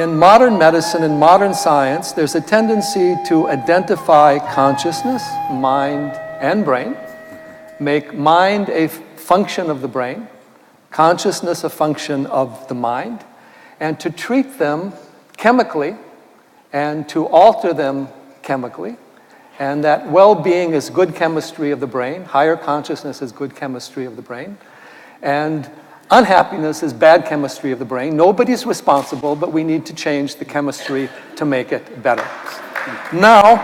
In modern medicine and modern science, there's a tendency to identify consciousness, mind, and brain, make mind a function of the brain, consciousness a function of the mind, and to treat them chemically and to alter them chemically, and that well-being is good chemistry of the brain, higher consciousness is good chemistry of the brain, and unhappiness is bad chemistry of the brain. Nobody's responsible, but we need to change the chemistry to make it better. Now,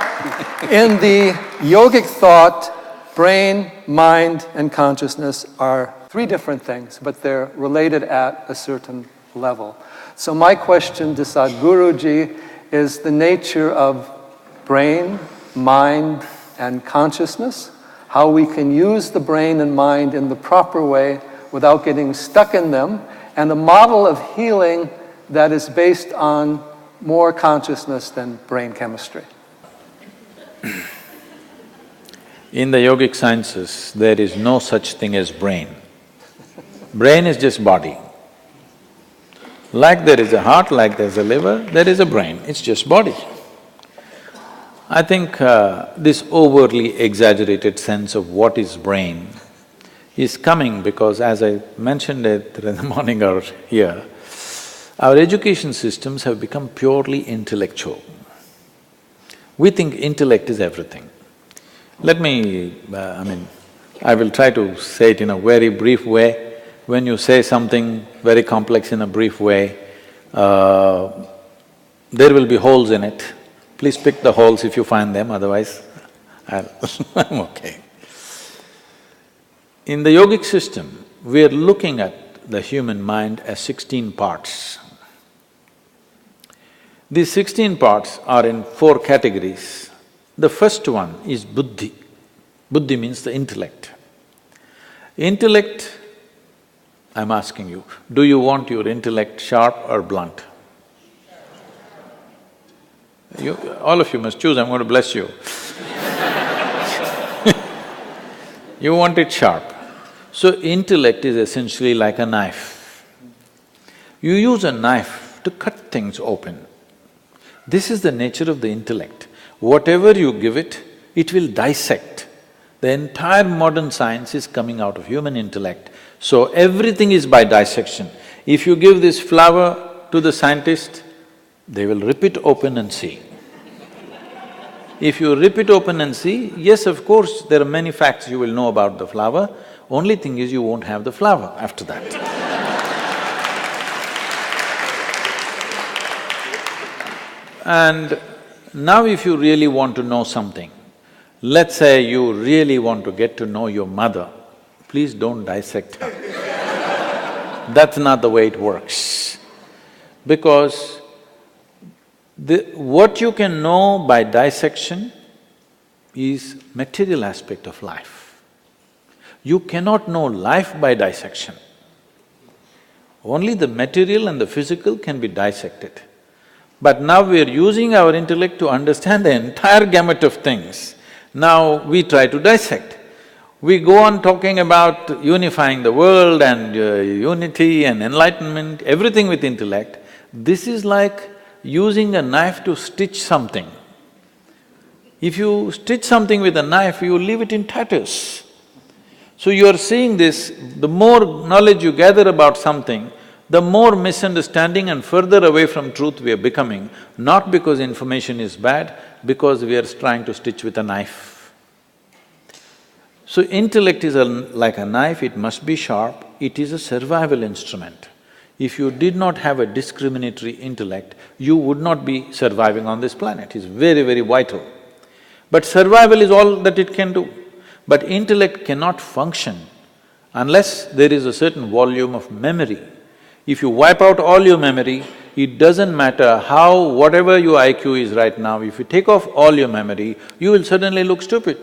in the yogic thought, brain, mind, and consciousness are three different things, but they're related at a certain level. So my question to Sadhguruji is the nature of brain, mind, and consciousness, how we can use the brain and mind in the proper way without getting stuck in them, and a model of healing that is based on more consciousness than brain chemistry. In the yogic sciences, there is no such thing as brain. Brain is just body. Like there is a heart, like there's a liver, there is a brain, it's just body. I think this overly exaggerated sense of what is brain is coming because, as I mentioned it in the morning hour here, our education systems have become purely intellectual. We think intellect is everything. Let me… I will try to say it in a very brief way. When you say something very complex in a brief way, there will be holes in it. Please pick the holes if you find them, otherwise I'm okay. In the yogic system, we are looking at the human mind as 16 parts. These 16 parts are in 4 categories. The first one is Buddhi. Buddhi means the intellect. Intellect, I'm asking you, do you want your intellect sharp or blunt? All of you must choose, I'm going to bless you. You want it sharp. So intellect is essentially like a knife. You use a knife to cut things open. This is the nature of the intellect. Whatever you give it, it will dissect. The entire modern science is coming out of human intellect. So everything is by dissection. If you give this flower to the scientist, they will rip it open and see. If you rip it open and see, yes, of course, there are many facts you will know about the flower, only thing is you won't have the flower after that. And now if you really want to know something, let's say you really want to get to know your mother, please don't dissect her. That's not the way it works. Because what you can know by dissection is material aspect of life. You cannot know life by dissection. Only the material and the physical can be dissected. But now we are using our intellect to understand the entire gamut of things. Now we try to dissect. We go on talking about unifying the world and unity and enlightenment, everything with intellect. This is like using a knife to stitch something. If you stitch something with a knife, you leave it in tatters. So you are seeing this, the more knowledge you gather about something, the more misunderstanding and further away from truth we are becoming, not because information is bad, because we are trying to stitch with a knife. So intellect is like a knife, it must be sharp, it is a survival instrument. If you did not have a discriminatory intellect, you would not be surviving on this planet, it's very, very vital. But survival is all that it can do. But intellect cannot function unless there is a certain volume of memory. If you wipe out all your memory, it doesn't matter whatever your IQ is right now, if you take off all your memory, you will suddenly look stupid.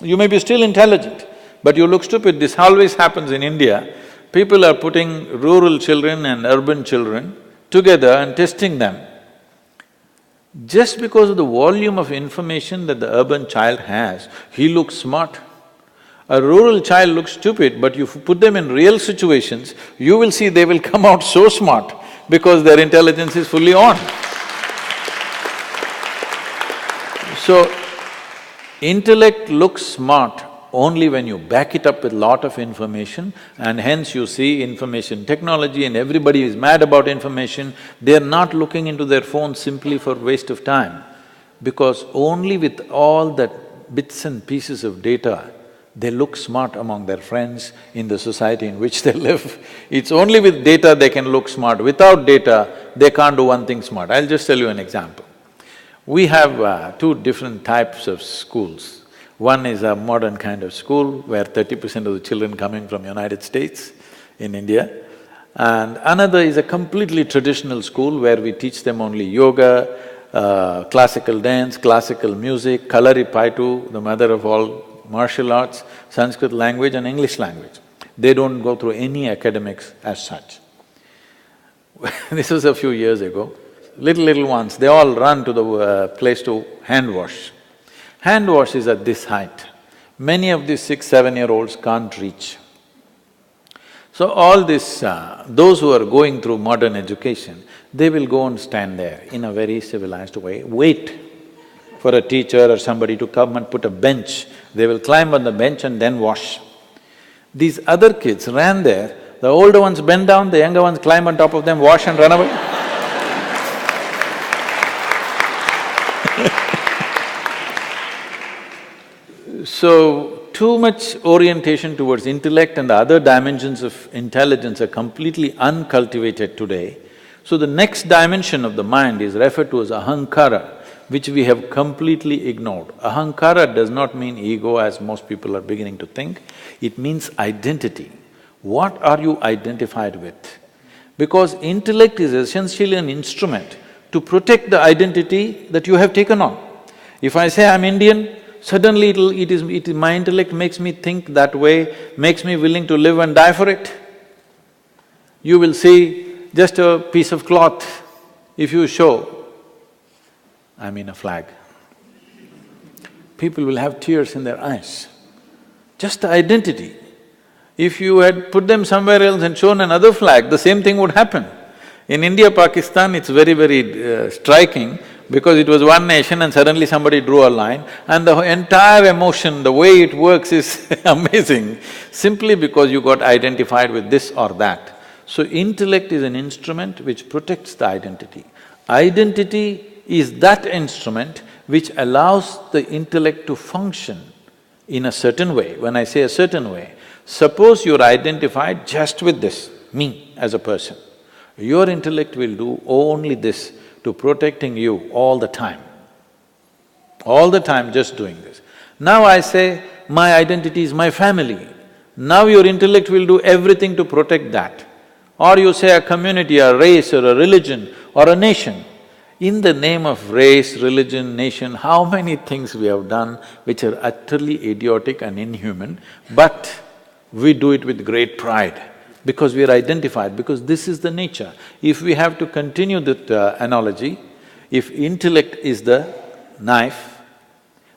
You may be still intelligent, but you look stupid. This always happens in India. People are putting rural children and urban children together and testing them. Just because of the volume of information that the urban child has, he looks smart. A rural child looks stupid, but you put them in real situations, you will see they will come out so smart because their intelligence is fully on. So, intellect looks smart only when you back it up with lot of information, and hence you see information technology and everybody is mad about information. They're not looking into their phones simply for waste of time, because only with all that bits and pieces of data, they look smart among their friends in the society in which they live. It's only with data they can look smart. Without data, they can't do one thing smart. I'll just tell you an example. We have two different types of schools. One is a modern kind of school where 30% of the children coming from United States in India, and another is a completely traditional school where we teach them only yoga, classical dance, classical music, Kalaripaitu, the mother of all martial arts, Sanskrit language and English language. They don't go through any academics as such. This was a few years ago. Little ones, they all run to the place to hand wash. Hand wash is at this height. Many of these 6, 7-year-olds can't reach. So all this… those who are going through modern education, they will go and stand there in a very civilized way, wait for a teacher or somebody to come and put a bench. They will climb on the bench and then wash. These other kids ran there, the older ones bend down, the younger ones climb on top of them, wash and run away. So, too much orientation towards intellect and the other dimensions of intelligence are completely uncultivated today. So the next dimension of the mind is referred to as Ahankara, which we have completely ignored. Ahankara does not mean ego as most people are beginning to think, it means identity. What are you identified with? Because intellect is essentially an instrument to protect the identity that you have taken on. If I say I'm Indian, suddenly my intellect makes me think that way, makes me willing to live and die for it. You will see just a piece of cloth, if you show, I mean a flag, people will have tears in their eyes. Just the identity. If you had put them somewhere else and shown another flag, the same thing would happen. In India, Pakistan, it's very striking because it was one nation and suddenly somebody drew a line and the entire emotion, the way it works is amazing, simply because you got identified with this or that. So intellect is an instrument which protects the identity. Identity is that instrument which allows the intellect to function in a certain way. When I say a certain way, suppose you're identified just with this, me as a person. Your intellect will do only this to protecting you all the time just doing this. Now I say, my identity is my family. Now your intellect will do everything to protect that. Or you say a community, a race or a religion or a nation. In the name of race, religion, nation, how many things we have done which are utterly idiotic and inhuman, but we do it with great pride because we are identified, because this is the nature. If we have to continue that analogy, if intellect is the knife,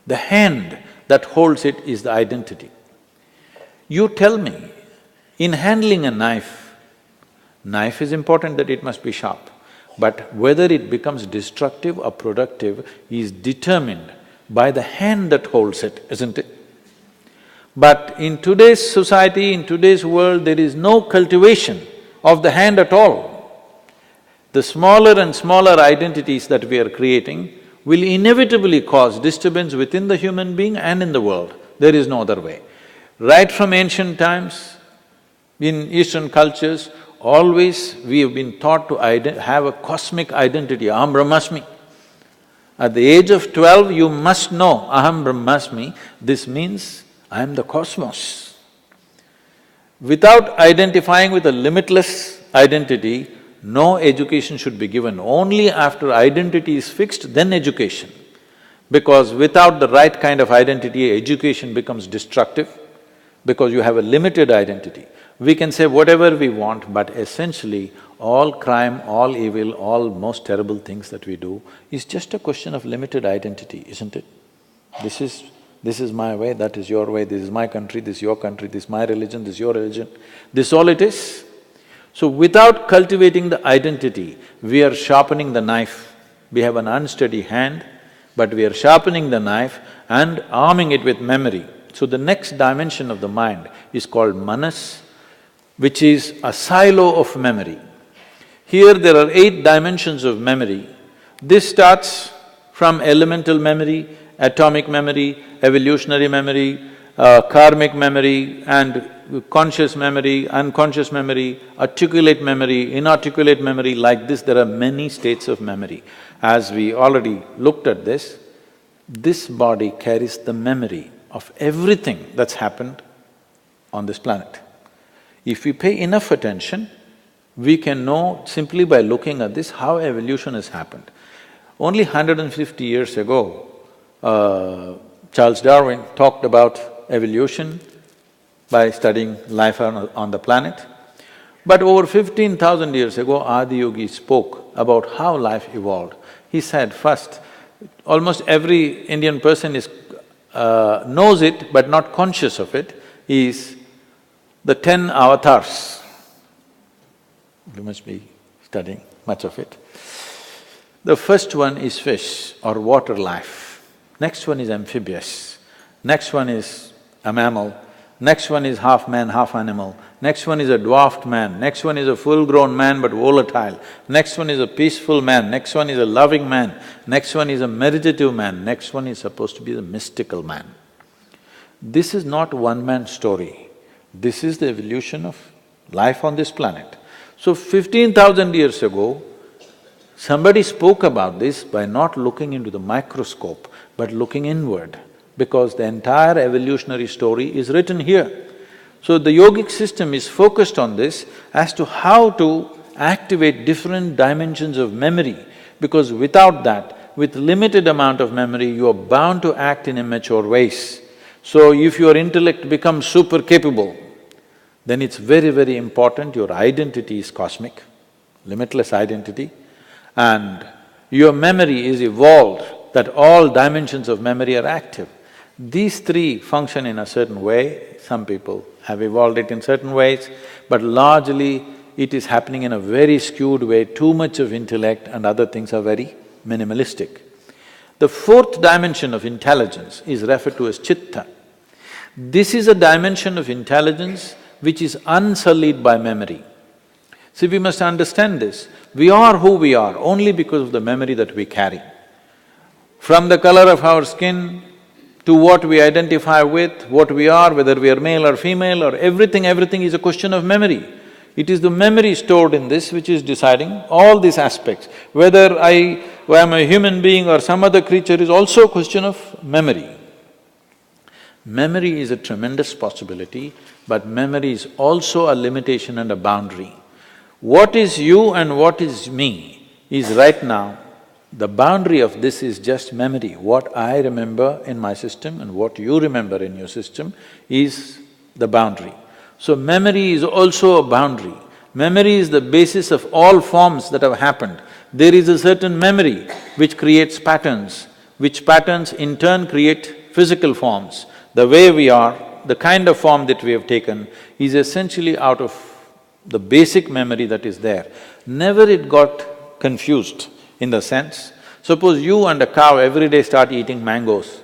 the hand that holds it is the identity. You tell me, in handling a knife is important that it must be sharp, but whether it becomes destructive or productive is determined by the hand that holds it, isn't it? But in today's society, in today's world, there is no cultivation of the hand at all. The smaller and smaller identities that we are creating will inevitably cause disturbance within the human being and in the world. There is no other way. Right from ancient times, in Eastern cultures, always we have been taught to have a cosmic identity, Aham Brahmasmi. At the age of 12, you must know Aham Brahmasmi, this means I am the cosmos. Without identifying with a limitless identity, no education should be given. Only after identity is fixed, then education. Because without the right kind of identity, education becomes destructive because you have a limited identity. We can say whatever we want, but essentially all crime, all evil, all most terrible things that we do is just a question of limited identity, isn't it? This is my way, that is your way, this is my country, this is your country, this is my religion, this is your religion. This is all it is. So without cultivating the identity, we are sharpening the knife. We have an unsteady hand, but we are sharpening the knife and arming it with memory. So the next dimension of the mind is called manas, which is a silo of memory. Here there are 8 dimensions of memory. This starts from elemental memory, atomic memory, evolutionary memory, karmic memory and conscious memory, unconscious memory, articulate memory, inarticulate memory. Like this, there are many states of memory. As we already looked at this body carries the memory of everything that's happened on this planet. If we pay enough attention, we can know simply by looking at this how evolution has happened. Only 150 years ago, Charles Darwin talked about evolution by studying life on the planet. But over 15,000 years ago, Adiyogi spoke about how life evolved. He said, first, almost every Indian person knows it but not conscious of it, is the 10 avatars. You must be studying much of it. The first one is fish or water life, next one is amphibious, next one is a mammal, next one is half man, half animal, next one is a dwarfed man, next one is a full-grown man but volatile, next one is a peaceful man, next one is a loving man, next one is a meditative man, next one is supposed to be the mystical man. This is not one-man story, this is the evolution of life on this planet. So 15,000 years ago, somebody spoke about this by not looking into the microscope, but looking inward, because the entire evolutionary story is written here. So the yogic system is focused on this as to how to activate different dimensions of memory, because without that, with limited amount of memory, you are bound to act in immature ways. So if your intellect becomes super capable, then it's very, very important your identity is cosmic, limitless identity, and your memory is evolved, that all dimensions of memory are active. These 3 function in a certain way, some people have evolved it in certain ways, but largely it is happening in a very skewed way, too much of intellect and other things are very minimalistic. The 4th dimension of intelligence is referred to as Chitta. This is a dimension of intelligence which is unsullied by memory. See, we must understand this. We are who we are only because of the memory that we carry. From the color of our skin to what we identify with, what we are, whether we are male or female or everything is a question of memory. It is the memory stored in this which is deciding all these aspects. Whether I am a human being or some other creature is also a question of memory. Memory is a tremendous possibility, but memory is also a limitation and a boundary. What is you and what is me is right now, the boundary of this is just memory. What I remember in my system and what you remember in your system is the boundary. So memory is also a boundary. Memory is the basis of all forms that have happened. There is a certain memory which creates patterns, which patterns in turn create physical forms. The way we are, the kind of form that we have taken is essentially out of the basic memory that is there. Never it got confused in the sense, suppose you and a cow every day start eating mangoes.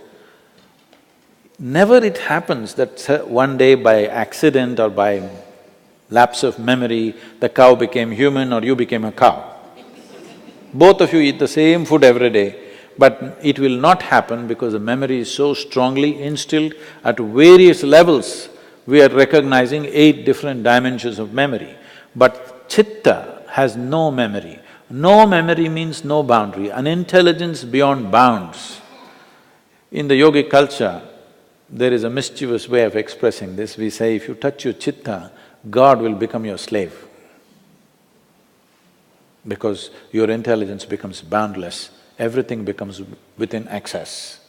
Never it happens that one day by accident or by lapse of memory, the cow became human or you became a cow. Both of you eat the same food every day, but it will not happen because the memory is so strongly instilled at various levels. We are recognizing 8 different dimensions of memory. But Chitta has no memory. No memory means no boundary, an intelligence beyond bounds. In the yogic culture, there is a mischievous way of expressing this. We say, if you touch your Chitta, God will become your slave, because your intelligence becomes boundless, everything becomes within access.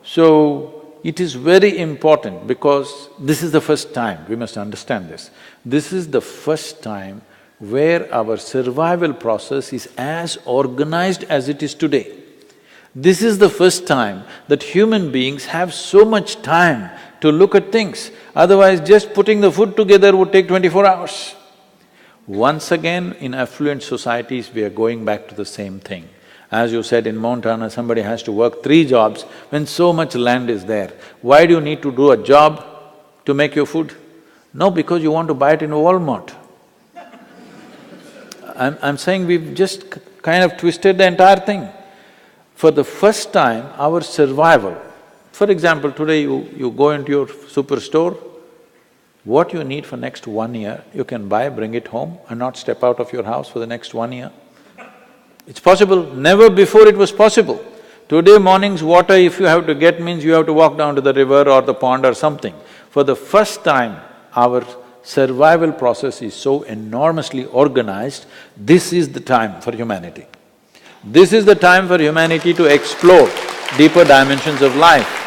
So, it is very important because this is the first time, we must understand this. This is the first time where our survival process is as organized as it is today. This is the first time that human beings have so much time to look at things, otherwise just putting the food together would take 24 hours. Once again, in affluent societies, we are going back to the same thing. As you said, in Montana, somebody has to work 3 jobs when so much land is there. Why do you need to do a job to make your food? No, because you want to buy it in Walmart. I'm saying we've just kind of twisted the entire thing. For the first time, our survival… For example, today you go into your superstore, what you need for next 1 year, you can buy, bring it home and not step out of your house for the next 1 year. It's possible, never before it was possible. Today morning's water, if you have to get, means you have to walk down to the river or the pond or something. For the first time, our survival process is so enormously organized, this is the time for humanity. This is the time for humanity to explore deeper dimensions of life.